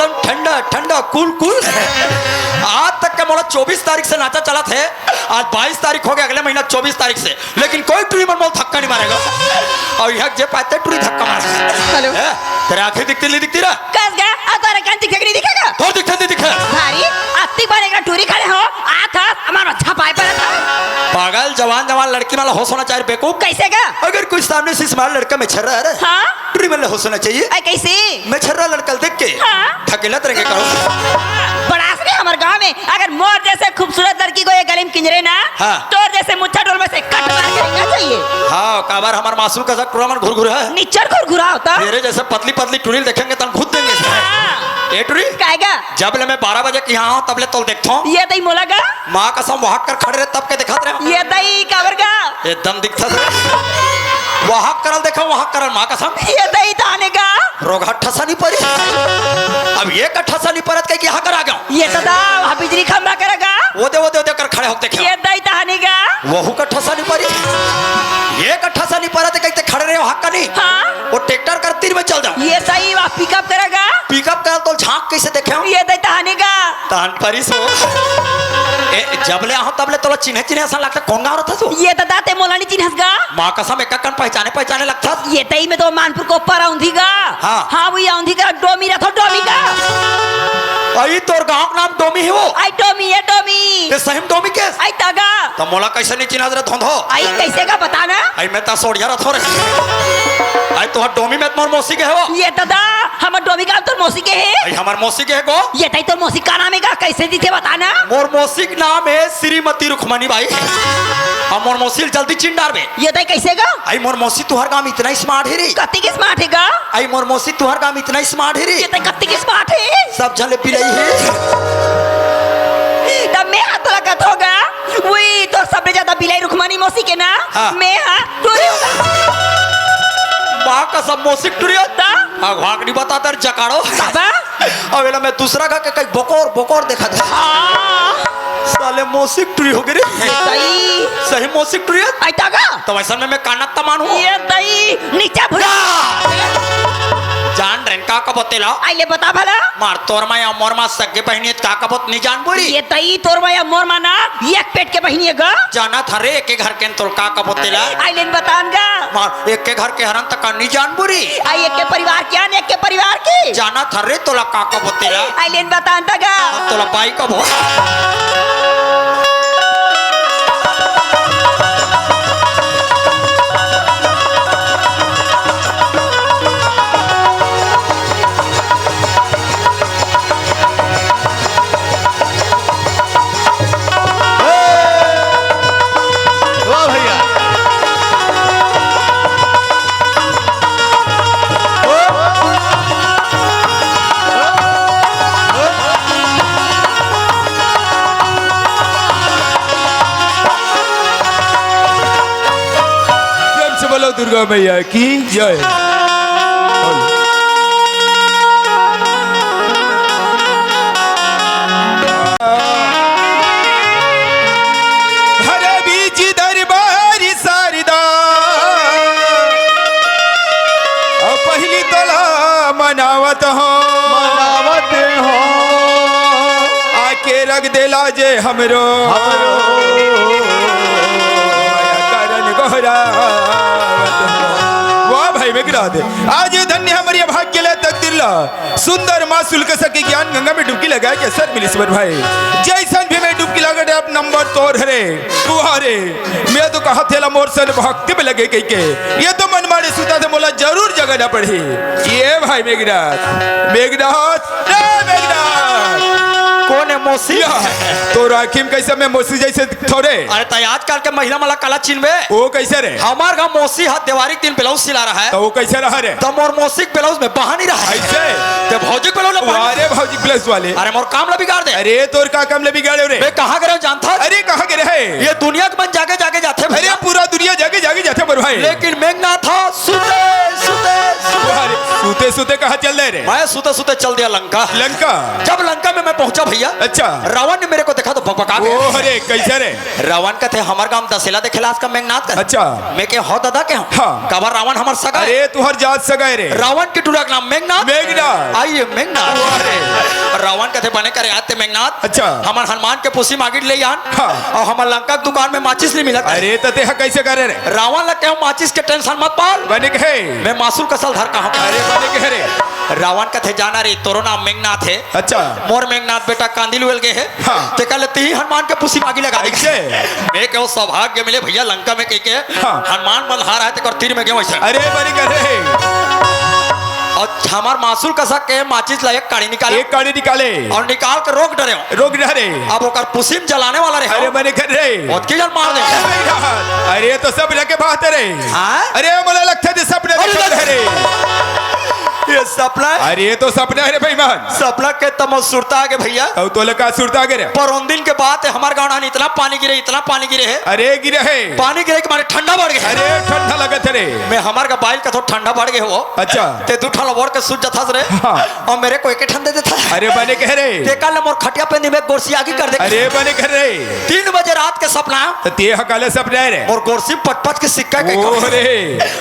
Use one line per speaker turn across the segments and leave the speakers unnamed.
एकदम ठंडा ठंडा कूल कूल। आज तक का मोला 24 तारीख से नाचा चला थे, आज 22 तारीख हो गया, अगले महीना 24 तारीख से, लेकिन कोई टूरी मन मोल धक्का नहीं मारेगा। और यहाँ जे पाते टूरी धक्का मारे।
हेलो
तेरे आंखें दिखती नहीं दिखती रहा?
कस गया अतोरे कान दिखे नहीं दिखेगा
तो दिखता नहीं दिखे
भारी अत्ती बनेगा टूरी खड़े हो आथा हमारा अच्छा पाए पर था।
पागल जवान जवान लड़की वाला होश होना चाहिए बेवकूफ।
कैसे का
अगर कोई सामने से स्मार्ट लड़का में छर्रा है
हाँ
टूरी वाला होश होना चाहिए।
ऐ कैसे
मैं छर्रा लड़का देख के
हाँ?
थकेला तरह के करो।
बड़ा असली हमारे गांव में अगर मोर जैसे खूबसूरत लड़की को ये गले में किंजरे ना
हाँ।
तोर जैसे मुच्छा डोल में से कट मार के रहना चाहिए।
हाँ काबार हमार मासूम का सब टूरा मन घुर है।
निच्चर घुरघुरा होता
मेरे जैसे पतली पतली टूरी देखेंगे तब खुद देंगे
हाँ।
ए टूरी
काहेगा
जब ले मैं 12 बजे के यहाँ आऊँ तब ले तो देखता हूँ
ये दई मोलागा
माँ कसम वहां कर खड़े रहे तब के दिखाते रहे
ये दई कावरगा
एकदम दिखता था वहां करल देखा वहां करल माँ कसम
ये दई ताने का
रोगा ठसा नहीं पड़ी। अब ये का ठसा नहीं पड़त के यहाँ कर आ गया
ये तदा वहाँ बिजली खंभा करेगा
वो दे कर खड़े होते देखे
ये दई ताने का
वहू का ठसा नहीं पड़ी ये का ठसा नहीं पड़ा कहते खड़े रहे हक का नहीं
हाँ
वो ट्रैक्टर कर तीर में चल जाओ
ये सही वहाँ पिकअप करेगा
पिकअप कर तो झांक कैसे देखे
ये दई ताने का
तान परिस हो जब ले आहो तब ले तोला चिन्हे चिन्हे ऐसा लगता कौन गा रहा था तू
ये तदा ते मोलानी चिन्हसगा
माँ कसम एक कन पहचाने लगता
ये तई में तो मानपुर को ऊपर औंधीगा
हाँ।
हाँ वो औंधी का डोमी रथो डोमी का
आई तोर गांव का नाम डोमी है वो
आई डोमी ये डोमी
ये सही में डोमी के
आई तगा
तो मोला कैसे नहीं चिन्हा रहा धोंधो
आई कैसे का बताना
आई मैं ता सोड़िया रहा थोड़े आई तो डोमी में तुम्हार मौसी के है वो
ये तदा हम डोमी का तो मौसी के है
आई हमार मौसी के है गो
ये तई तो मौसी का नाम है का कैसे दी थे बताना
मोर मौसी का नाम है श्रीमती रुखमणी बाई। हम मोर मौसी जल्दी चिंडार में
ये तई कैसे का
आई मोर मौसी तुहार काम इतना स्मार्ट है रे
कत्ती की स्मार्ट है का
आई मोर मौसी तुहार काम इतना स्मार्ट है रे
ये तई कत्ती की स्मार्ट है
सब जले पिलाई है
तब मैं हाथ लगा होगा वही तो सबसे ज्यादा बिलाई रुखमानी मौसी के ना
हाँ।
मैं हाँ टोरी
माँ का सब मौसी टुरी
होता
भाग नहीं बता दर जकाड़ो
बाबा
अवेला मैं दूसरा का कहीं बकोर बकोर देखा था साले मौसी टुरी हो गई
तई
सही मौसी टुरी
आई तगा
तो वैसा में मैं काना तमान हूँ
ये तई नीचे भुला
जान रहे का बतेला
आई ले बता भला
मार तोर माया मोर मा सगे बहनी का कबत नहीं जान बोरी
ये तई तोर माया मोर माना एक पेट के बहिनी है गा
जाना था रे एक के घर के तोर का बतेला
आई लेन बतानगा
मार एक के घर के हरन तक नहीं जान बोरी
आई एक के परिवार के आने एक के परिवार की
जाना था रे तोला का बतेला
आई लेन बतानता गा
तोला पाई कब हो
दुर्गा मैया की जय। हरे बीच दरबार शारदा पहली तोला मनावत हो आके रख देला जे हमरो वाह भाई में गिरा दे आज धन्य हमारी भाग्य ले तकदीरला सुंदर माँ शुल्क सके ज्ञान गंगा में डुबकी लगाए के सर मिलीश्वर भाई जैसन भी मैं डुबकी लगा आप नंबर तोड़ हरे तू हारे मैं तो कहा थे मोर सन भक्ति में लगे कई के ये तो मन मारे सुता थे बोला जरूर जगह ना पड़ी ये भाई मेघनाथ
कौन है मौसी
तो राखीम कैसे मैं मौसी जैसे थोड़े
अरे तो आजकल के महिला मला काला चिन्ह
वो कैसे रे
हमार गाँव मौसी हाथ दिवारी दिन ब्लाउज सिला रहा है
तो वो कैसे रहा रे
तो मोर मौसी ब्लाउज में बहा नहीं रहा है
ऐसे
तो भौजी ब्लाउज
अरे भौजी प्लस वाले
अरे मोर काम ला बिगाड़ दे
अरे तोर का काम ले बिगाड़े रे
मैं कहाँ गए जानता
अरे कहाँ गए है
ये दुनिया के मन जाके जाके जाते
अरे पूरा दुनिया जाके जाके जाते पर भाई
लेकिन मेघनाथ था सुते
सुते सुते कहाँ चल रहे रे?
मैं सूते सूते चल दिया लंका।
लंका?
जब लंका में मैं पहुंचा भैया,
अच्छा।
रावण ने मेरे को देखा तो भगभगा गया।
ओ अरे कैसे रे?
रावण का थे हमार गांव दशहरा देखेला आज का मेघनाथ का।
अच्छा।
मैं के हो दादा के हूं।
हाँ।
कबर रावण हमार सगा है।
अरे तुहर जात सगाए रे?
रावण की टूरा का नाम मेघनाथ।
मेघनाथ।
आइए मेघनाथ। अरे रावण का थे बने करे आते मेघनाथ।
अच्छा।
हमार हनुमान के पुसी मागिट ले आन।
हाँ।
और हमार लंका की दुकान में माचिस नहीं मिला।
अरे तो तेहा कैसे करे रे?
रावण लग के हूं माचिस के टेंशन मत पाल।
बने के है?
मैं मासूल कसल धर का हूं।
अरे बने के है रे?
रावण का थे जाना रे तोरो नाम मेघनाथ है।
अच्छा।
मोर मेघनाथ बेटा कांदिल वेल गए है।
हाँ।
ते कल ही हनुमान के पुसी मागी लगा दी।
ऐसे?
मैं के वो सौभाग्य मिले भैया लंका में के
हाँ।
हनुमान मल्हार है ते तीर में गए वैसे।
अरे बने के रे?
और हमार मासूल कसा के माचिस ला एक काड़ी निकाले।
एक गाड़ी निकाले
और निकाल के रोक डरे।
रोक रे?
अब ओकर पुसीम जलाने वाला रहे।
अरे बने कर रे?
बहुत की जल मार दे।
अरे तो सब रखे बात रे?
हाँ?
अरे मला लगता है सपने देखत है रे।
ये सपना है?
अरे ये तो सपना है रे बेईमान।
सपना के तम सुरता आगे भैया।
अब तो लगा सुरता गिरे?
पर उन दिन के बाद हमारे गाँव में इतना पानी गिरे है।
अरे गिरे है?
पानी गिरे के मारे ठंडा बढ़ गया।
अरे ठंडा लगत रे?
मैं हमार का बाइल का थोड़ा ठंडा बढ़ गए हो।
अच्छा।
ते दू ठल और के सूझ जथा रे।
हाँ।
और मेरे को एक ठंडे देता।
अरे बने कह रे?
ते कल मोर खटिया पे निमे गोरसी आगी कर दे।
अरे बने कह रे?
3 बजे रात के सपना।
तो ते हकाले सपना है रे?
और गोरसी पटपट के सिक्का के।
ओरे।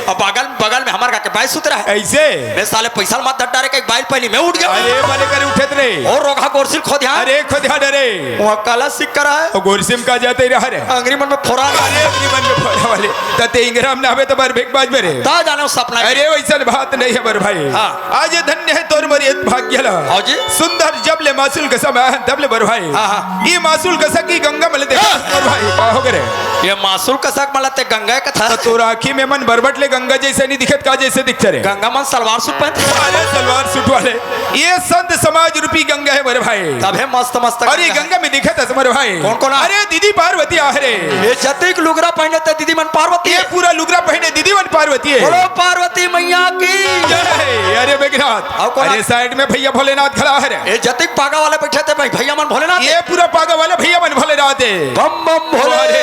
अब बगल में हमार का के बाइल सुत रहा है।
ऐसे?
मैं साले पैसा मत धट डारे के बाइल पहली मैं उठ गया।
अरे बने कर उठत रे?
और रोगा गोरसी खो ध्यान।
अरे खुद हाँ डरे?
वो काला सिक्का रहा है।
और गोरसिम का जाते रहा रे?
अंग्रेजी मन में फोड़ा।
अरे अपनी मन में फोड़ा वाले तते इंग्राम ना हवे तो बर भेकबाज मेरे।
ता जाने सपना।
अरे वैसा बात नहीं है बर भाई।
हाँ।
आज धन्य है तोर मरियत भाग्य ला।
हाँ जी।
सुंदर जब ले मासूल का समय है तब ले बर भाई।
हाँ, हाँ।
ये मासूल का सकी गंगा मल दे बर भाई का हो गरे?
ये मासूल का सक मलते गंगा का था।
तो तोरा आँखी में मन बरबट ले गंगा जैसे नहीं दिखत का जैसे दिखते रे?
गंगा मन सलवार सूट पहनते।
अरे सलवार सूट वाले ये संत समाज रूपी गंगा है बर भाई।
तब है मस्त मस्त।
अरे गंगा में दिखत है बर भाई।
कौन कौन?
अरे दीदी पार्वती आ रे?
ये जतिक लुगरा पहने थे दीदी मन पार्वती।
ये पूरा लुगरा पहने दीदी मन पार्वती है।
बोलो पार्वती मैया की
जय। अरे मेघनाथ।
और कौन?
अरे साइड में भैया भोलेनाथ खड़ा है रे।
ये जतिक पागा वाले बैठे थे भाई भैया मन भोलेनाथ।
ये पूरा पागा वाले भैया मन भोलेनाथ है।
बम बम भोले।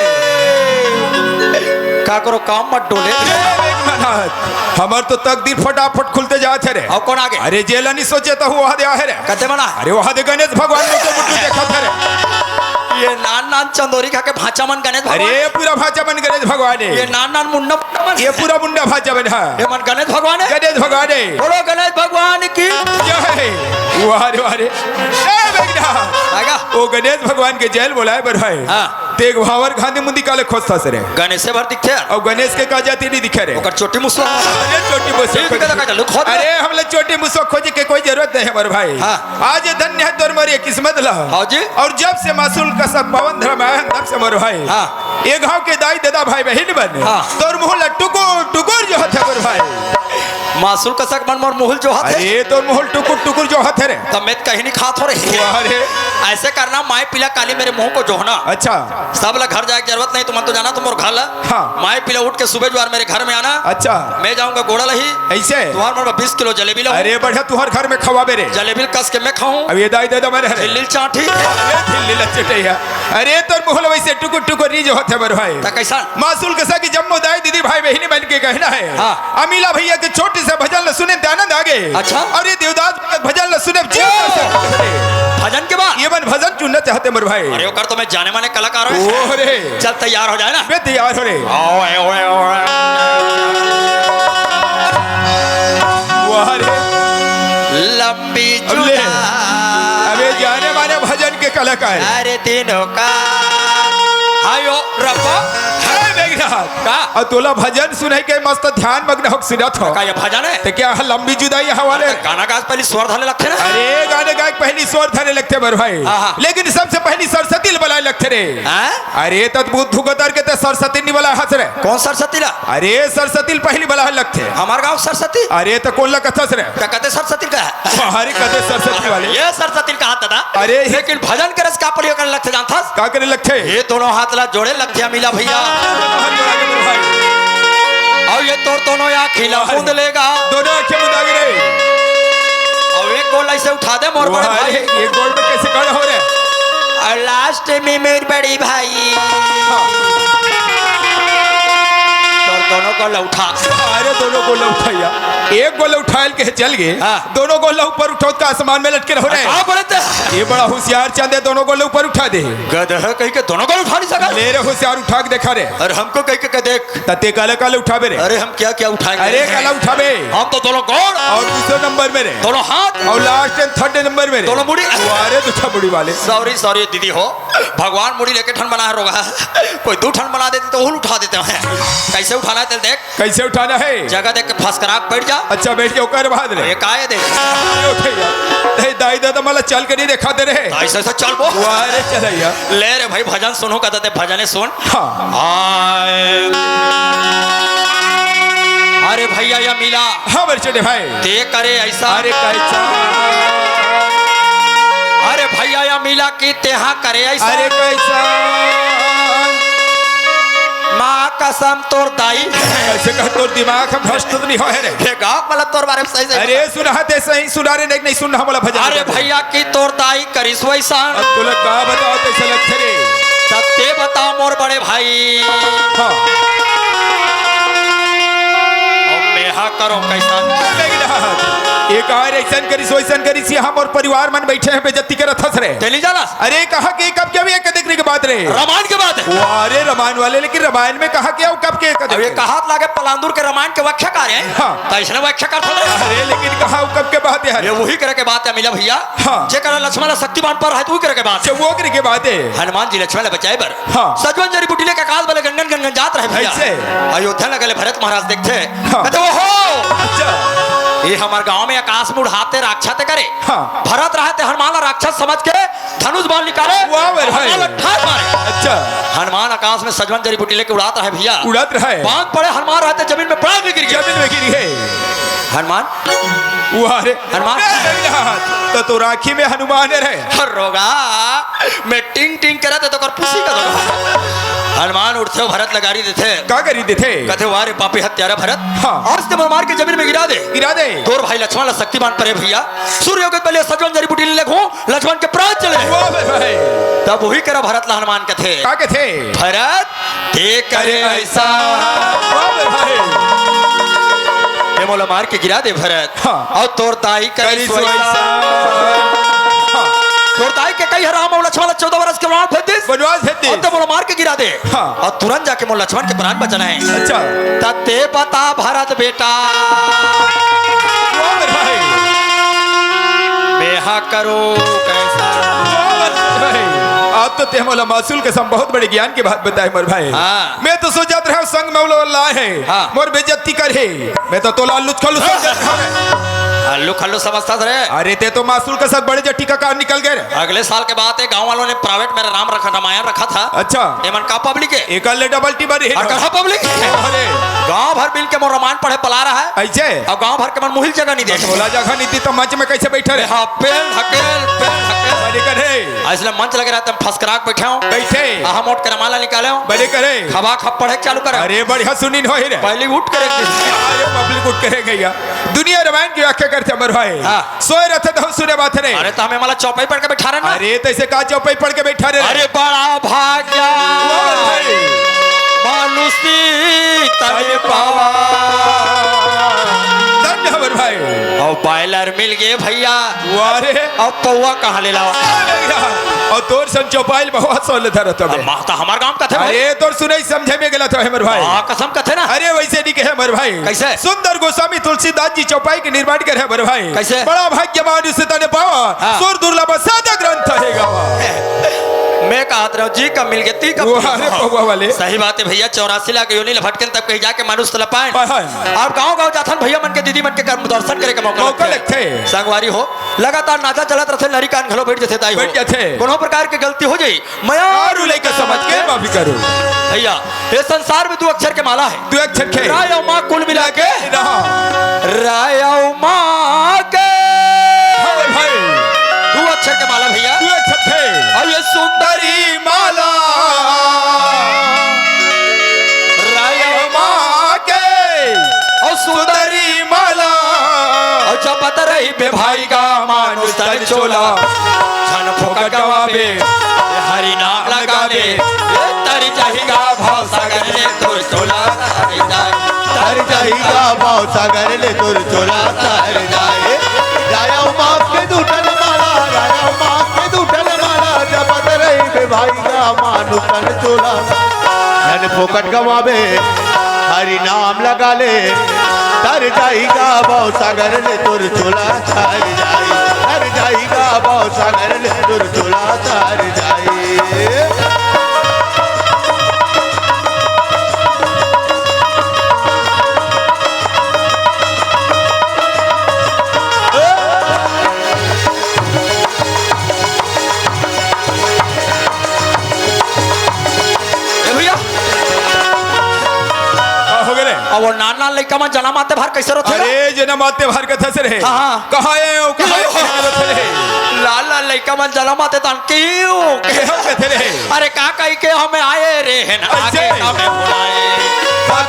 का करो काम मत डोले।
हमार तो तकदीर फटाफट खुलते जाते है रे।
और कौन आगे?
अरे जेला नहीं सोचे तो वहां दे है रे।
कते मना?
अरे वहां दे गणेश भगवान को तो मुट्ठी देखा था रे।
ये नान चंदोरी खा के भाचा मन गणेश भगवान।
अरे पूरा भाचा मन गणेश भगवान है।
ये नान मुंडा मन।
ये पूरा मुंडा भाचा मन है।
ये मन गणेश भगवान है।
गणेश भगवान है।
बोलो गणेश भगवान की
जय। वारे वारे
आएगा।
वो गणेश भगवान के जैल बोलाए बर भाई।
हाँ।
तेग भावर खाने मुंदी काले खोजता से रे।
गणेश से भर दिखते हैं।
और गणेश के का जाती नहीं दिखे रे।
ओकर चोटी मुसवा।
अरे चोटी मुसवा
ठीक है चलो खोद।
अरे हम लोग चोटी मुसवा खोजे के कोई जरूरत नहीं है बर भाई।
हाँ।
आज धन्य है तोर मरी किस्मत ला।
हाँ जी।
और जब से मासूल का सब पवन धर्म आया तब से मर भाई।
हाँ।
ये गांव के दाई दादा भाई बहन बन।
हाँ।
तोर मुहल टुकुर टुकुर जो है बर भाई।
मासूल का सक मन मोर मुहल जो हाथ है।
अरे तोर मुहल टुकुर टुकुर जो हाथ है रे।
तब मैं कहीं नहीं खात हो रही।
अरे
ऐसे करना माए पीला काली मेरे मुंह को जोहना।
अच्छा।
सब लोग घर जाए जरूरत नहीं तुम तो जाना तुम और घर ला।
हाँ।
माए पीला उठ के सुबह ज्वार मेरे घर में आना।
अच्छा।
मैं जाऊंगा गोड़ा लही।
ऐसे?
तुम्हार मन 20 किलो जलेबी लो।
अरे बढ़िया तुहर घर में खवाबे रे।
जलेबी कस के मैं खाऊं।
अब ये दाई दादा मेरे रे।
दिल्ली चाटी।
अरे तोर मुहल वैसे टुकुर टुकुर नहीं जो होते बर भाई।
तो कैसा?
मासूल कसा की जम्मो दाई दीदी भाई बहनी बन के कहना है।
हाँ।
अमीला भैया के छोटे से भजन ल सुने आनंद आगे।
अच्छा।
और ये देवदास भजन ल सुने
भजन के बाद
ये मन भजन चुनना चाहते मर भाई।
अरे कर तो मैं जाने माने कलाकार हूं।
ओ रे
चल तैयार हो जाए ना।
मैं तैयार हो रे।
ओए ओए ओए
वाह रे
लंबी
अबले।
जुदा
अबे जाने माने भजन के कलाकार।
अरे दिनों का आयो रब्बा का
और तोला भजन सुनाई के मस्त ध्यान मग्न हो सुनत हो।
का ये भजन है?
ते क्या लंबी जुदाई हवाले।
गाना गाज पहले स्वर धरने लगते ना।
अरे गाने गायक पहली स्वर धरने लगते बर भाई।
हाँ।
लेकिन सबसे पहली सरस्वती बुलाए लगते रे।
हैं?
अरे तद्भुत धुगतर के ते सरस्वती नहीं बुला हंस रे।
कौन सरस्वती ला?
अरे सरस्वती पहली बुला लगते।
हमार गांव सरस्वती।
अरे तो कौन लग हंस रे?
क्या कहते सरस्वती का है?
हमारी कहते सरस्वती वाले।
ये सरस्वती का हाथ दादा।
अरे
लेकिन भजन के रस का प्रयोग करने लगते जानता?
का करे लगते?
ये दोनों हाथ ला जोड़े लगते मिला भैया। और ये तोर दोनों या खिला कूद लेगा।
दोनों आंखें मुदा गिरे।
और एक गोल ऐसे उठा दे मोर बड़े भाई।
ये गोल में कैसे खड़ा हो रहे?
और लास्ट में मेरी बड़ी भाई तोर दोनों को लौटा।
अरे दोनों गोला उठाया, एक गोला उठायल के चल गए,
हाँ।
दोनों गोला ऊपर उठो का आसमान में लटके रहो रे।
कहाँ बोले थे?
ये बड़ा होशियार चंद है, दोनों गोले ऊपर उठा दे।
गधे कहीं के दोनों को उठा नहीं सका।
मेरे होशियार उठा के देखा रे।
अरे हमको कहीं के देख।
तते काले काले उठावे रे।
अरे हम क्या क्या उठाएंगे?
अरे काला उठावे
हम तो दोनों गोड़
और दूसरे नंबर में रे,
दोनों हाथ
और लास्ट एंड थर्ड नंबर में रे
दोनों मुड़ी।
अरे दूसरा मुड़ी वाले।
सॉरी सॉरी दीदी हो, भगवान मुड़ी लेके ठन बना रोगा, कोई 2 ठन बना देते तो वो उठा देते हैं। कैसे उठाना है तेल देख,
कैसे उठाना है?
जगह देख के फंस कर आग बैठ जा।
अच्छा बैठ के ओकर बाद रे
ये काय देख
उठे दाई दादा मला चल के नहीं देखा दे रहे।
ऐसे ऐसे चल बो।
अरे चलैया
ले रे भाई भजन सुनो कहते भजने सुन।
हाँ।
आए अरे भैया या मिला
हाँ मेरे छोटे भाई
दे करे ऐसा।
अरे कैसा,
अरे भैया या मिला कि तेहा करे ऐसा।
अरे कैसा
माँ कसम तोर दाई।
कैसे कह तोर दिमाग हम भ्रष्ट तो नहीं हो है रे।
ये गाँव वाला तोर बारे में सही सही।
अरे सुना है सही सुना रे, नहीं सुनना हमारा भजन।
अरे भैया की तोर दाई करिस वैसा।
अब तू लोग का बताओ कैसे लगते रे।
सत्य बताओ मोर बड़े भाई।
हाँ
मेहा करो कैसा।
एक और ऐसा करिस वैसा करिस, हम और परिवार मन बैठे हैं बेइज्जती करत हंस रे।
चली जाना।
अरे कहा कि कब क्या भी एक देखने की बात रे।
रामायण के बात है।
अरे रामायण वाले, लेकिन रामायण में कहा क्या कब के
अब ये कहात लागे पलांदुर के रामायण के व्याख्या कर रहे हैं।
हाँ।
तो इसने व्याख्या कर था।
अरे लेकिन कहा कब के बात है?
ये वही करे के बात है मिला भैया।
हाँ।
जे करे लक्ष्मण शक्तिमान पर है तो वही करे के बात है।
वो करे के बात है।
हनुमान जी लक्ष्मण बचाए बर।
हाँ।
सजवन जरी बुटीले का काल वाले गंगन गंगन जात रहे भैया।
ऐसे?
अयोध्या लगले भरत महाराज देखते।
हाँ।
कहते वो हो
अच्छा
ये हमारे गांव में आकाश में उड़ाते राक्षस करे।
हाँ।
भरत रहते हनुमान राक्षस समझ के धनुष बाण निकाले।
वाह भाई।
हनुमान ठार मारे।
अच्छा
हनुमान आकाश में सजवन जड़ी बूटी लेके उड़ाता है भैया।
उड़ात रहा है।
बांध पड़े हनुमान रहते जमीन में प्राण गिर गया।
जमीन में गिरी है
हनुमान
अरे
हनुमान
तो राखी में हनुमान रहे।
रोगा मैं टिंग टिंग करे तो कर पुसी का दोगा। हनुमान उठते भरत लगारी देते।
क्या करी देते?
कहते वारे पापी हत्यारा भरत।
हाँ।
आज ते मार के जमीन में गिरा दे।
गिरा दे।
तोर भाई लक्ष्मण शक्तिमान परे भैया। सूर्य के पहले सजवन जड़ी बूटी ले घो लक्ष्मण के प्राण चले।
वाह भाई।
तब वही करा भरत ला हनुमान के थे।
क्या थे?
भरत ते करे ऐसा।
वाह भाई।
ये मोला मार के गिरा दे भरत।
हाँ।
और तोर ताई करी
वैसा। हाँ।
तोर ताई के कई हराम और लक्ष्मण 14 वर्ष के वनवास भेज दे।
वनवास भेज दे।
और तो मोला मार के गिरा दे।
हाँ।
और तुरंत जाके मोला लक्ष्मण के प्राण बचना है।
अच्छा
तते बता भरत बेटा
वाह भाई।
मेहा करो कैसा।
आप तो ते मोला मासूल के सम बहुत बड़े ज्ञान की बात बताए मोर भाई।
हाँ।
मैं तो सोचत रहा संग में वो है।
हाँ।
मोर बेइज्जती करे। मैं तो तोला लुच खलु सोचत रहा।
हल्लू खल्लू समझता था रे।
अरे ते तो मासूल के साथ बड़े जट्टी का कार निकल गए।
अगले साल के बाद गांव वालों ने प्राइवेट में रामायण रखा था।
अच्छा
एमन का पब्लिक है।
एक डबल टी बड़ी
और कहा पब्लिक
अरे
गांव भर मिल के मोर रामायण पढ़े पला रहा है।
ऐसे
अब गांव भर के मन मुहिल जगह नहीं दे।
बोला जगह नीति तो मंच में कैसे बैठे रहे?
हाँ पेल ढकेल
बड़े करे
इसलिए मंच लगे रहते फसकराक बैठे हो
बैठे
आहा मोट के रमाला निकाले हो
बड़े करे
खबा खप पढ़े चालू करे।
अरे बढ़िया सुनी हो ही रे।
पहले उठ करे
अरे पब्लिक उठ करे गया दुनिया रामायण की व्याख्या करते अमर भाई।
हाँ।
सोए रहते तो हम सुने बात रे।
अरे तो हमें मला चौपाई पढ़ के बैठा रहे ना।
अरे तैसे का चौपाई पढ़ के बैठा रे।
अरे बड़ा भाग्या मानुषी तने पावा।
धन्य हमर भाई।
और बॉयलर मिल गए भैया।
वारे
अब पौवा कहाँ ले लावा।
और तोर सन चौपाई बहुत सोल धरत है।
माता हमार गांव का थे भाई।
अरे तोर सुने समझे में गलत है हमर भाई।
हाँ कसम का थे ना।
अरे वैसे नहीं कहे हमर भाई।
कैसे?
सुंदर गोस्वामी तुलसीदास जी चौपाई के निर्माण करे हमर भाई।
कैसे?
बड़ा भाग्यवान उसे तने पावा।
हाँ।
सुर दुर्लभ सादा ग्रंथ है गावा।
मैं कहत रहा हूँ जी कब मिल गए ती कब।
अरे पौवा वाले
सही बात है भैया 84 लाख योनि लभटकन तब कहीं जाके मानुष तला पाए।
हाय।
और गांव गांव जाथन भैया मन के दीदी मन के कर्म दर्शन करे के
मौका लगथे।
संगवारी हो लगातार नाचा चलत रहते नरी कान घलो बैठ जथे दाई हो
बैठ जाथे।
कोनो प्रकार के गलती हो जाई मया
और लेके समझ के माफी करो।
भैया ये संसार में 2 अक्षर के माला है।
2 अक्षर के
राय और माँ कुल मिला के
रहा
राय और माँ के
भाई
2 अक्षर के माला भैया।
2 अक्षर के
और ये सुंदरी माला राय और
माँ के
और सुंदरी
माला
और जपत रही बे भाई का मानुष तन चोला छन फोका गवाबे हरि नाम लगा ले तरी चाहिएगा भाव सागर ने तो चोला
जाएगा भाव सागर ले तुर चोला तार जाए राया उमा के दूटन माला राया उमा के दूटन माला जपत रही बे भाई का मानु तन चोला धन फोकट गवावे हरि नाम लगा ले तर जाएगा भाव सागर ले तुर चोला तार जाए तर जाएगा भाव सागर ले तुर चोला तार जाए
ए भैया
हो गए
अब वो नान नान लड़का में जना माते भार कैसे रोते
अरे जना माते भार कथा से रहे
हाँ, हाँ।
कहाँ है वो कहाँ है
लाल लाल लड़का में जना माते तान क्यों
कथे रहे
अरे का कही के हमें आए रे है ना आगे
अच्छा।
हमें बुलाए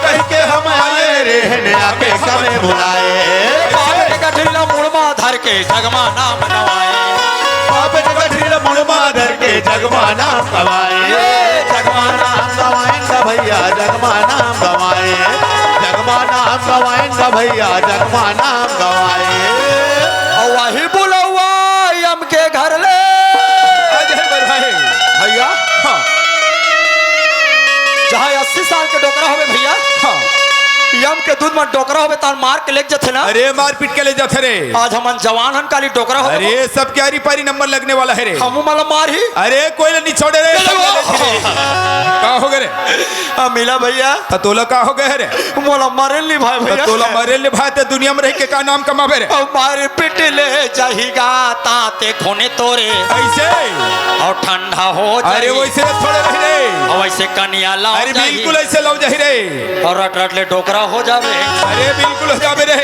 कह के हम आए रे आके कमे बुलाए
बाबे का ढीला मुड़मा धर के जगमा नाम नवाए
बाप जगढ़ मुड़मा धर के जगमा नाम गवाए जगमा नाम गवाएंगा भैया जगमा नाम गवाए जगमा नाम गवाएंगा भैया जगमा नाम गवाए
और वही बुलवा यम के घर ले
अजय बरभाई
भैया
हाँ
जहाँ 80 साल के डोकरा होवे भैया
हाँ
यम के दूध में डोकरा होवे तार मार के लेके जथे ना
अरे मार पीट के ले जाते रे
आज हमन जवान हन काली डोकरा होवे
अरे सब क्यारी पारी नंबर लगने वाला है रे
हम मला मार ही
अरे कोई नहीं छोड़े रे कहाँ हो गए रे
मिला भैया
तो तोला कहाँ हो गए रे
मोला मारे ली भाई
तो
भैया
तोला मरे ले भाई ते दुनिया में रह के का नाम कमावे रे
मारे पिट ले जाहिगा ताते खोने तोरे
ऐसे
और ठंडा हो
अरे
जाए
वैसे थोड़े रह रे
और वैसे कनिया लाओ
अरे बिल्कुल ऐसे लव जाहि रे
और रट रट ले डोकरा हो जावे
अरे बिल्कुल हो जावे रे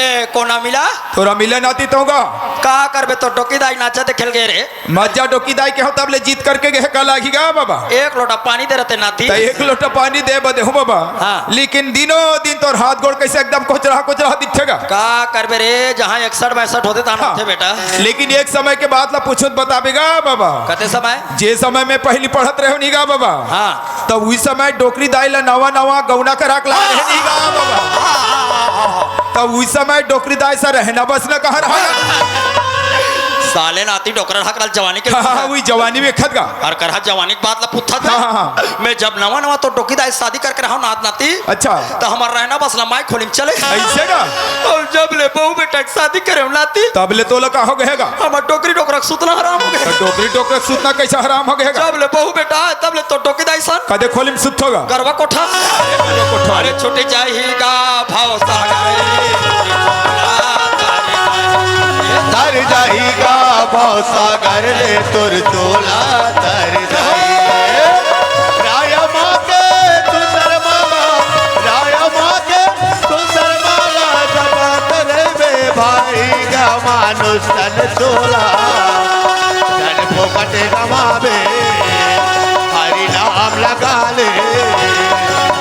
ए कोना मिला
तोरा मिले नाती तो होगा
का करबे तो डोकीदाई नाचा दे खेल गए रे
मज्जा डोकी दाई के हो तब ले जीत करके गए का लागिगा बाबा
एक लोटा पानी दे रहते नाती
तो एक लोटा पानी दे बदे हूँ बाबा
हाँ।
लेकिन दिनों दिन तोर हाथ गोड़ कैसे एकदम कोचरा दिखेगा
का करबे रे जहाँ 61-62 होते तान
हाँ।
थे बेटा
लेकिन एक समय के बाद ला पूछत बताबेगा बाबा
कते समय
जे समय में पहली पढ़त रहे नीगा बाबा
हाँ
तब उस समय डोकरी दाई ला नवा नवा गौना करा के ला रहे नीगा बाबा तब उस समय डोकरी दाई सा रहना बस न कहा रहा
साले नाती डोकरा ढकल जवानी के
हाँ वही जवानी में खत गा
और करहा जवानी की बात ला पुत्था था
हाँ, हाँ।
मैं जब नवा नवा तो डोकीदाई शादी करके रहा नात नाती
अच्छा
तो हमारा रहना बस लंबाई खोली में चले
ऐसे का
और जब ले बहू बेटा की शादी करे नाती
तब ले तोला का हो गएगा
हमार डोकरी डोकरा के सुतना हराम हो गया
डोकरी टोकरा सुतना कैसा हराम हो गएगा
जब ले बहू बेटा आए, तब ले तो डोकीदाई सन
कदे खोली में सुत होगा
गरबा कोठा अरे छोटे चाहिएगा भाव
तर जाएगा भाव सागर ले तुर चोला तर जाए राया माँ के सुंदर माला राया माँ के सुंदर माला जपत रे भाई का मानुष तन चोला धन फोकट गवावे हरि नाम लगा ले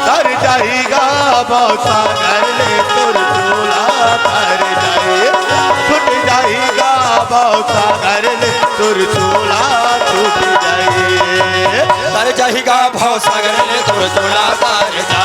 तर जाएगा भाव सागर ले तुर चोला तर जाए छूट जाएगा भाव सागर ले तुर चोला छूट जाए
तारे चाहिएगा भाव सागर ले तोर चोला तारे जा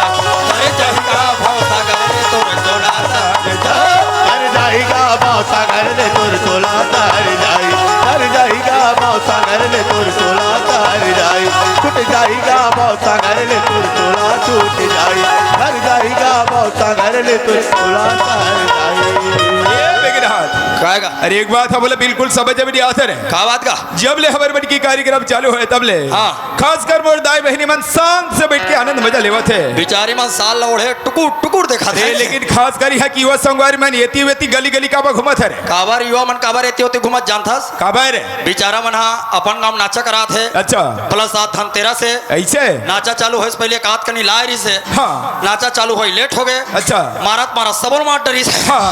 तारे चाहिएगा भाव सागर ले तोर चोला तारे जा
तर जाएगा भाव सागर ले तुर चोला तर जाए तर जाएगा भाव सागर ले तुर चोला तर जाए छूट जाएगा भाव सागर ले तुर चोला छूट जाए तर जाएगा भाव सागर ले तुर चोला तर जाए
कहेगा
अरे एक बात है बोले बिल्कुल समझ में नहीं आता है
का बात का
जब ले हमारे बट की कार्यक्रम चालू है तब ले
हाँ।
खास कर मोर दाई बहनी मन शांत से बैठ के आनंद मजा लेवा थे
बिचारी मन साल ओढ़े टुकुर टुकुर देखा थे
लेकिन खास कर है कि युवा संगवारी मन येती वेती गली गली का घुमत है
काबर युवा मन काबर एती होती घुमत जानथस
काबर
बिचारा मन हा अपन गांव नाचा करा थे
अच्छा
प्लस आज धनतेरस से
ऐसे
नाचा चालू होइस पहले कात कनी लायरी से
हाँ।
नाचा चालू होई लेट हो गए
अच्छा
मारत मारत सबोर मार डरी से
हाँ।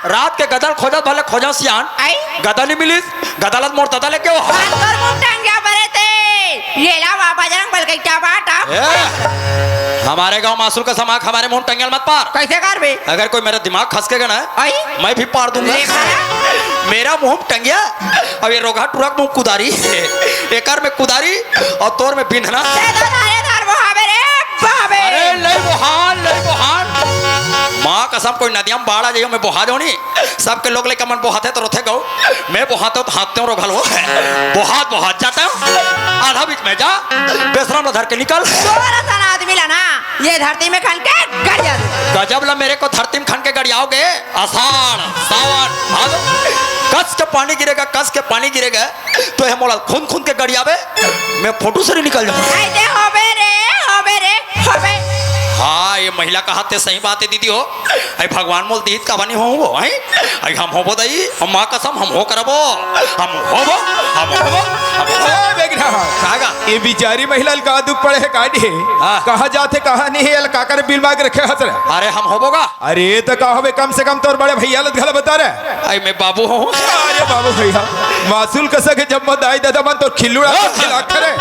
रात के गदल खोजत भले खोजा सियान
आई
गदा नहीं मिलिस गदलत मोर दादा लेके वो
बात कर मुंह टंगिया भरे थे ये लावा बजरंग बल के क्या बात आप
हमारे गांव मासूल का समाक हमारे मुंह टंगल मत पार
कैसे कर बे
अगर कोई मेरा दिमाग खसकेगा ना
आई
मैं भी पार दूंगा
देखा
मेरा मुंह टंगिया अब ये रोगा टुरक मुंह कुदारी एकर में कुदारी और तोर में बिंधना
दे दो धारेदार वो हवे रे बाबे
अरे ले बोहान माँ कसम कोई नदियां में बाढ़ आ जाइयो मैं बोहा जोनी सबके लोग लेकर मन बोहाते तो रोथे गो मैं बोहाते हूँ तो हाथते हूँ रोघल हो बोहात जाता हूँ आधा बीच में जा बेसरम धर के निकल
तोरा सन आदमी ला ना ये धरती में खन के गड़िया दे
गजब ला मेरे को धरती में खन के गड़ियाओगे आषाढ़ सावन भादो कस के पानी गिरेगा तो ये मोला खून के गड़ियावे मैं फोटो से नहीं निकल जाऊंगा
ऐसे होबे रे
हाँ ये महिला का हाथ सही बात है दीदी हो आई भगवान मोल दीद का बनी हो आई हम होबो दई हम माँ कसम हम हो करबो हम होबो
कहागा ये बिचारी महिला का दुख पड़े है काटी
हाँ।
कहा जाते कहा नहीं है का कर बिल मांग रखे हस रहे
अरे हम होबोगा
अरे तो कहा होबे कम से कम तोर बड़े भैया लत गला बता रहे
आई मैं बाबू हूँ
अरे बाबू भैया मासूल कसा के जब मत आई दादा मन तो खिल्लुड़ा खिला करे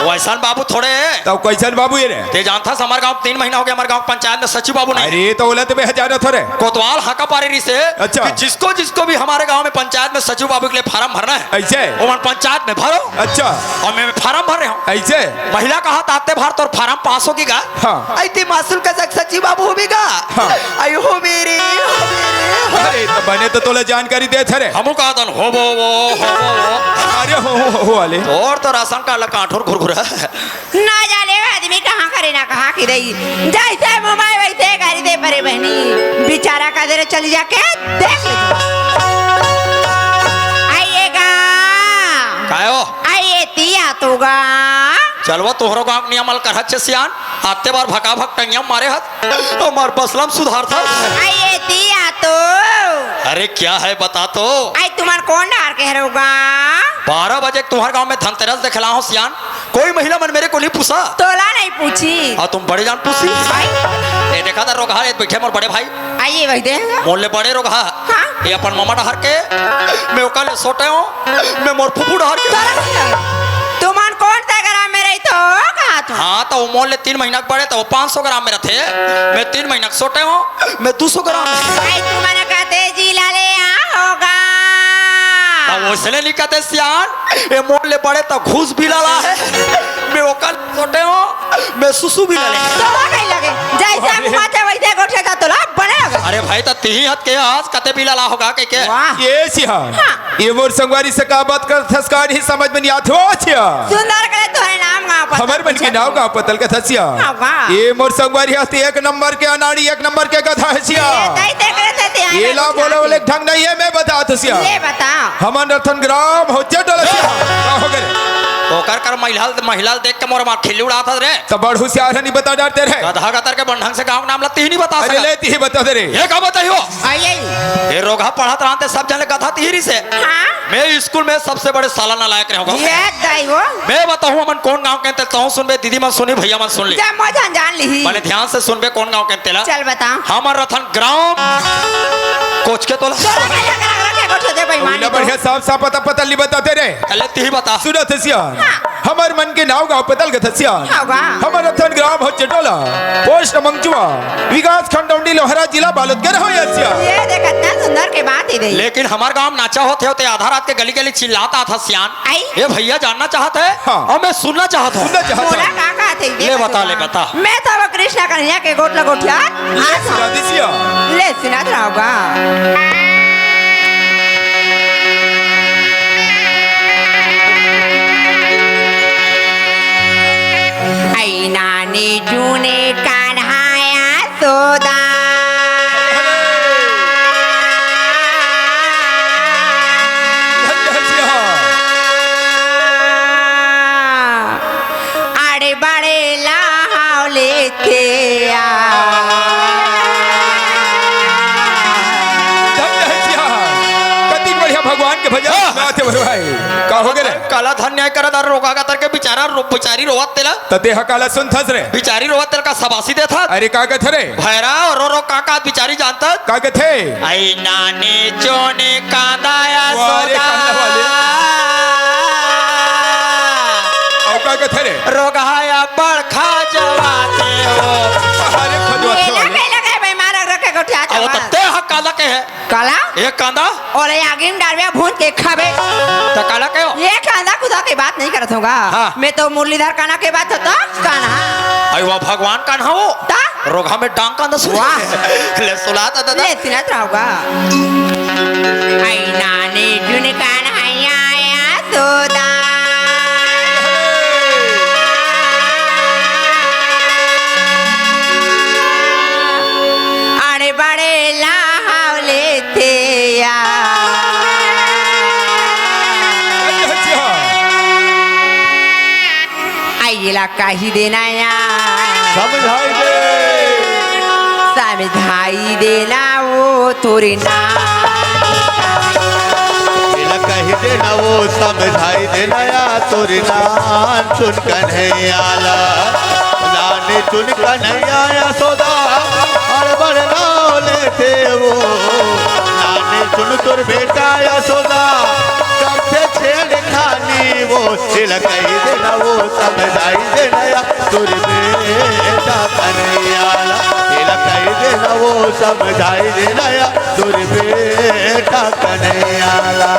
वैसा बाबू थोड़े
तब कैसन बाबू ये रे
ते जानता हमारे गांव 3 महीना हो गया हमारे गांव पंचायत में सचिव बाबू नहीं
अरे तो ओला तो हजार थोड़े
कोतवाल हाका पारी रही से
अच्छा।
कि जिसको भी हमारे गांव में पंचायत में सचिव बाबू के लिए फार्म भरना है
ऐसे
वो मन पंचायत में भरो
अच्छा
और मैं फार्म भर रहा हूँ
ऐसे
महिला का हाथ आते भर तो फार्म पास होगी गा
हाँ।
आई ते मासूल का सचिव बाबू होगा
हाँ।
आई हो मेरे
अरे तो बने तो तोला जानकारी दे थरे
हमू कहा था हो वो
अरे हो वाले
और तो राशन का लगा काठोर घुरघुरा
ना जाने आदमी कहाँ करे ना कहाँ की रही जैसे मोबाइल वैसे करी दे परे बहनी बेचारा का देर चली जाके देख ले आइएगा आइए तिया तोगा
चलवा तोहरो गांव नियमल कर हच्चे सियान आते बार भका भक टंगिया मारे हत हमार बसलम सुधार था
आइए तिया तो
अरे क्या है बता तो
आई तुम्हार कौन डार के होगा
12 बजे तुम्हारे गांव में धनतेरस दिखला हो सियान कोई महिला मन मेरे को नहीं पूछा
तोला नहीं पूछी
और तुम बड़े जान पूछी
भाई
ये देखा था रोगा बैठे मोर बड़े भाई
आइए वही देगा
मोले बड़े रोगा
हाँ?
ये अपन मामा डहर के मैं ओकाले सोटे हूँ मैं मोर फुफू डहर के
तुमान कौन सा ग्राम में रही तो कहा था
हाँ तो वो मोल 3 महीना के पड़े तो वो 500 ग्राम में थे मैं 3 महीना के सोटे हूँ मैं 200 ग्राम
आई तुम्हारा कहते जिला ले होगा
वैसे नहीं कहते सियान ये मोल ले पड़े तो घूस भी लाला है मैं ओकाले सोटे हूँ मैं सुसु भी लाले
तो कहीं लगे जैसे मुआते वैसे गोठे का तोला बने लगे
अरे भाई तो 3 हाथ के आज कते भी लाला होगा के
वाह
ये सिहा ये मोर संगवारी से का बात कर थसकार ही समझ में नहीं आते हो छिया
सुंदर करे तोरे नाम गाँव पर
हमर मन के नाव का पतल का थसिया ये मोर संगवारी हस्ती 1 नंबर के अनाड़ी 1 नंबर के गधा है सिया ये ला बोले बोले ढंग नहीं है मैं बता थसिया
ये बता
हमन रतन ग्राम हो चटल सिया का हो गए
ओकर कर महिला देख के मोर मार खिल्ली उड़ाता रे
तो बड़ होशियार नहीं बता डरते रहे
गधा गतर के बंढंग से गांव नाम लती ही नहीं बता
अरे
सका
लेती ही बता दे रे
ये का बताइयो
आइए
ये रोगा पढ़त रहते सब जने गधा तीरी से
हाँ
मैं स्कूल में सबसे बड़े सालाना लायक रहूंगा
ये दाई हो
मैं बताऊं मन कौन गांव के ते तहु सुनबे दीदी मन सुनी भैया मन सुन ली
जब मौजन जान ली
माने ध्यान से सुनबे कौन गांव के तेला
चल बता
हमर रथन ग्राम कोच के तोला
तोरा के लगा रखे गोठे दे बेईमानी
ना बढ़िया साफ साफ पता नहीं बताते रे
चले ती ही बता
सुनो थसिया हमर मन के नाव गांव पतल के थसिया
होगा
हमर रतन ग्राम हो चटोला पोस्ट मंगचुआ विकास खंड डोंडी लोहरा जिला बालोद के रहो यसिया
ये देख इतना सुंदर के बात ही रही
लेकिन हमार गांव नाचा होते आधा रात के गली गली चिल्लाता था सियान
आई?
ये भैया जानना चाहते है
हाँ।
और मैं सुनना चाहता हूँ
सुनना चाहता
मोला
हूं।
का थे
ले बता
मैं तो अब कृष्ण कन्हैया के गोटला गोठिया
सुना दिसिया
ले सुनात रहोगा आई नानी जूने कान्हाया सोदा आड़े बड़े लाव लेके आ
कति बढ़िया भगवान के भजन गाते भाई का हो गेले?
काला धन न्याय करत और रोगा तर के बिचारी रोवत तेला
तते हा काला सुनथस रे
बिचारी रोवत तेल का सबासी देता
अरे का कथ रे
भैरा रो काका बिचारी जानता
का कथे
आई नाने चोने कांदाया
वारे
सोदा
कांदा वाले। औ का कथे रे
रोगाया बड़खा जवाते हो
अरे खजवा
ये
वाले
लगे लगे भाई मारा रखे गोठिया
अब तो ते हक काला के है
काला
एक कांदा
और ये आगे में डालवे भून के खावे
तो काला के हो
ये कांदा खुदा की बात नहीं करत होगा
हाँ।
मैं तो मुरलीधर काना के बात होता काना
आई वो भगवान का ना हो
ता
रोगा में डांग का नसु
वाह।
ले सुलाता दादा
ले तिनत रहोगा आई नाने जुन कान हैया या सोदा अरे बड़े लाहौले थे या आईला काही देना या
समझाई दे
समझाई देना वो तोरे ना
इला कही देना वो समझाई देना या तोरे नान चुन कन्हैयाला नाने चुन कन्हैया सोदा और बड़ नाले थे वो नाने चुन तुर बेटा या सोदा करते छेड़ खानी वो इला कही देना वो समझाई देना या तोरे बेटा कन्हैयाला इला कही देना वो समझाई देना या तोरे बेटा कन्हैयाला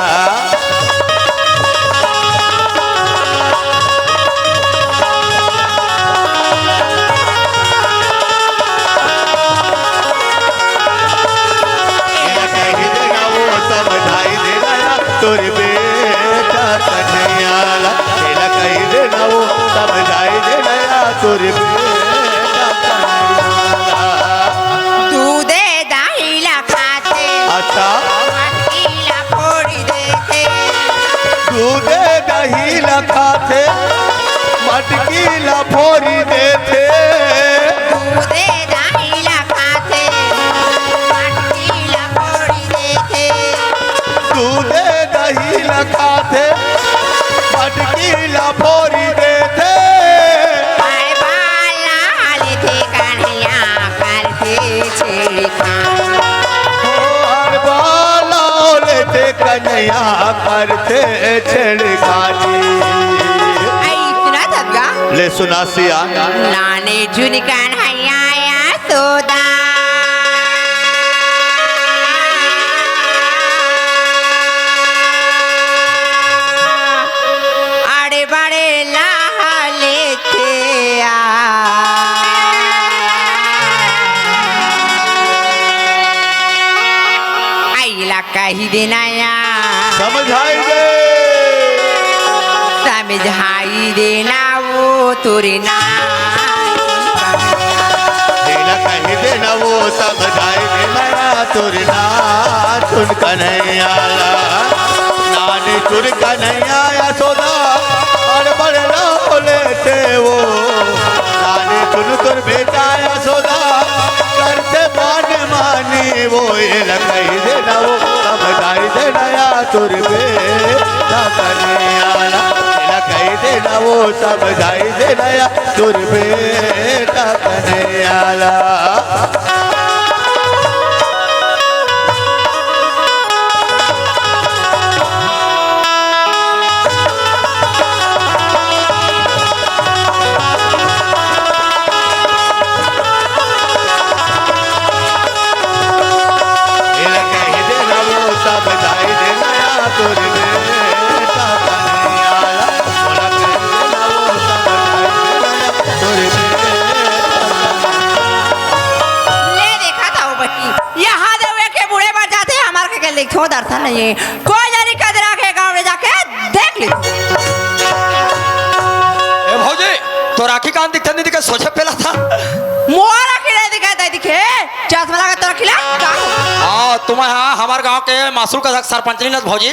तोर बेटा कन्हैयाला तेला कही देना वो समझाई देना या तोर बेटा कन्हैयाला
दूधे दाहिला खाते
अच्छा
मटकीला फोड़ी देते
दूधे दही लखाते मटकी लफोरी देते
दूधे दाहिला खाते मटकीला फोड़ी देते
दूधे दही लखाते मटकी लफोरी देते
बाल बाला हाले थे कन्हैया करते छेड़खानी
हर बाला लेते कन्हैया करते छेड़खानी
आई सुना तबगा
ले सुना सिया
नाने जुन कन्हैया या सोदा अरे बड़े लाले थे आईला कही देना या
समझाई दे
समझाई देना वो तोरे ना
तेला कही देना वो समझाई देना तोर ना चुन कन्हैयाला नानी चुन कन्हैया सोदा और बड़े लाले थे वो नानी चुन तुर बेटा या सोदा करते मान मानी वो ये कही देना वो समझाई देना या तुर बेटा कन्हैयाला तेला कही देना वो समझाई देना या तुर बेटा कन्हैयाला तेला कही देना वो समझाई देना या तुर बेटा कन्हैयाला तेला कही देना वो समझाई देना या तुर बेटा
ले देखा था वो बच्ची यहाँ देवे के बूढ़े बढ़ जाते हैं हमारे के लिखो दर्शन नहीं है कोई जानी कदरा के गाँव में जाके देख ली
ए भौजी तो राखी कान दिखता नहीं दिखे सोचे पेला था
मोरा खिला दिखाता दिखे चश्मा लगा तो रखिला
हाँ तुम्हें हाँ हमारे गांव के मासूर का सरपंच नहीं भौजी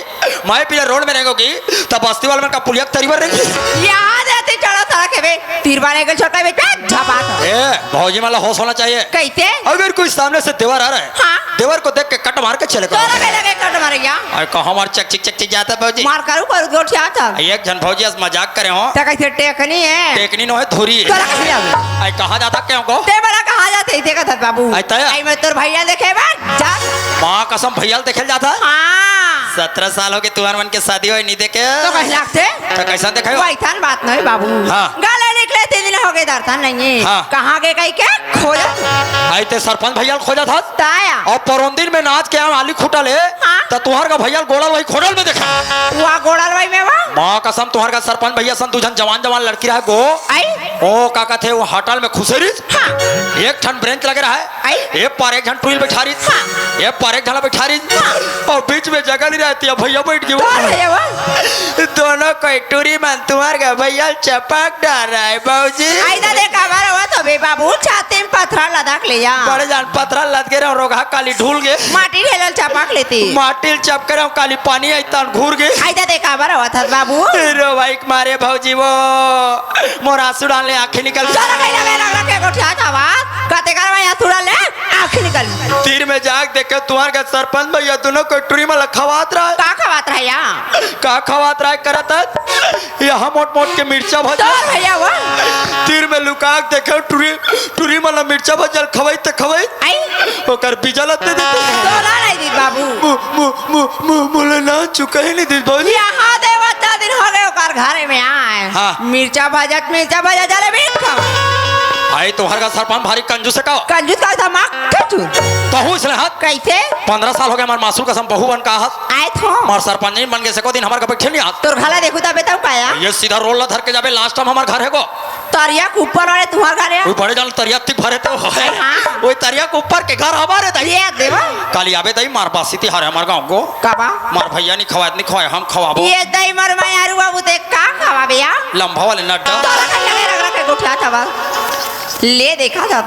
मैं पीले रोड में रहेगी तब बस्ती वाले में का पुलिया तरीबर रहेगी
यहाँ देती चढ़ा तरह के बे तीर बाने के छोटा बेटा झपाट
ए भौजी माला होश होना चाहिए।
कैसे
अगर कोई सामने से देवर आ रहा है,
हाँ।
देवर को देख के कट मार के चले
तो लगे कट मार गया
अरे कहाँ हमार चक जाता है भौजी।
मार करू कर गोट से आता
एक जन भौजी आज मजाक करे हो,
तो कैसे टेकनी है
टेकनी नो है धुरी
तो कैसे आवे
आई कहाँ जाता क्यों को
ते बड़ा कहाँ जाते थे का बाबू
आई तया?
आई मैं तोर भैया देखे बा जा
माँ कसम भैया देखे जाता।
हाँ
17 साल हो गए तुम्हारे मन के शादी हो नहीं देखे
तो कैसे लगते
तो कैसा देखे हो?
वैसा बात नहीं बाबू
हाँ।
गाले निकले 3 दिन हो गए दर्शन नहीं है
हाँ।
कहाँ गए कहीं के खोजा
आई ते सरपंच भैया खोजा था
ताया
और परौंदिन में नाच के हम आली खुटा ले
हाँ।
तो तुहार का भैया गोड़ल वही खोड़ल में देखा।
वहाँ गोड़ल भाई में वहाँ
माँ कसम तुहार का सरपंच भैया सन तुझन जवान लड़की रहा गो
आई
ओ काका थे वो होटल में खुसेरी
हाँ।
एक ठन ब्रेंच लगे रहा है
आई।
ये पर एक जन टूल बैठा रही
हाँ।
ये पर एक ढला बैठा रही और बीच में जगह नहीं रहती है भैया बैठ
तो
गए
भैया वो
दोनों कोई टूरी मन तुम्हार का भैया चपक डाल रहा है बाबूजी।
आई दा देख हमारा हुआ तो बे बाबू छाती में पत्थर लदाक ले जा
बड़े जान पत्थर लद के रहो रोगा काली ढूल गए
माटी ढेलल चपाक लेती
माटिल चपके रहो काली पानी आई तन घूर गए
आई दा देख हमारा हुआ था बाबू
रो भाई मारे भौजी वो मोर आंसू डालने आंखें निकल
चलो कहीं लगे लग के गोठा था बात कहते कर मैं थोड़ा ले आँख निकल
तीर में जाग देखे तुम्हार का सरपंच भैया दोनों को टूरी में खवात रहा है
का खवात रहा या
का खवात रहा है करत है यहाँ मोट मोट के मिर्चा
तो
भजल
भैया वो
तीर में लुका के देखे टूरी में मिर्चा भजल खवाई ते खवाई
आई
ओकर बीजा लते
तो
देते
ना नहीं दी बाबू
मुले ना चुका ही नहीं दी भौजी।
यहाँ देवता दिन हो गए ओकर घरे में आए
हाँ।
मिर्चा भजत जले बीन खावा
आई तुम्हार का सरपंच भारी कंजूस है का
कंजूस का था माँ कचू
कहूँ इसलिए हाथ
कैसे
15 साल हो गए हमारे मासूल कसम बहू बन का हाथ
आए थो
हमार सरपंच नहीं बन गए सको दिन हमारे का बैठे नहीं हाथ
तोर घला देखू तबे तब पाया
ये सीधा रोल ला धर के जाबे लास्ट टाइम हमारे घर है को
तरिया के ऊपर वाले तुम्हारे घरे
वो बड़े जान तरिया ती भरे तो है
हाँ।
वो तरिया के ऊपर के घर हमारे दई
ये देवा
काली आबे दई मार बासी ती हारे हमारे गांव को
कबा
मार भैया नहीं खवात नहीं खवाए हम खवाबो
ये दई मर मैं यार बाबू ते का खावा भैया
लंबा वाले नड्डा
तोरा का लगे रग के गोठा था ले देखा था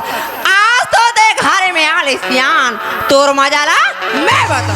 आज तो देख घरे में आले सियान तोर मजा ला मैं बता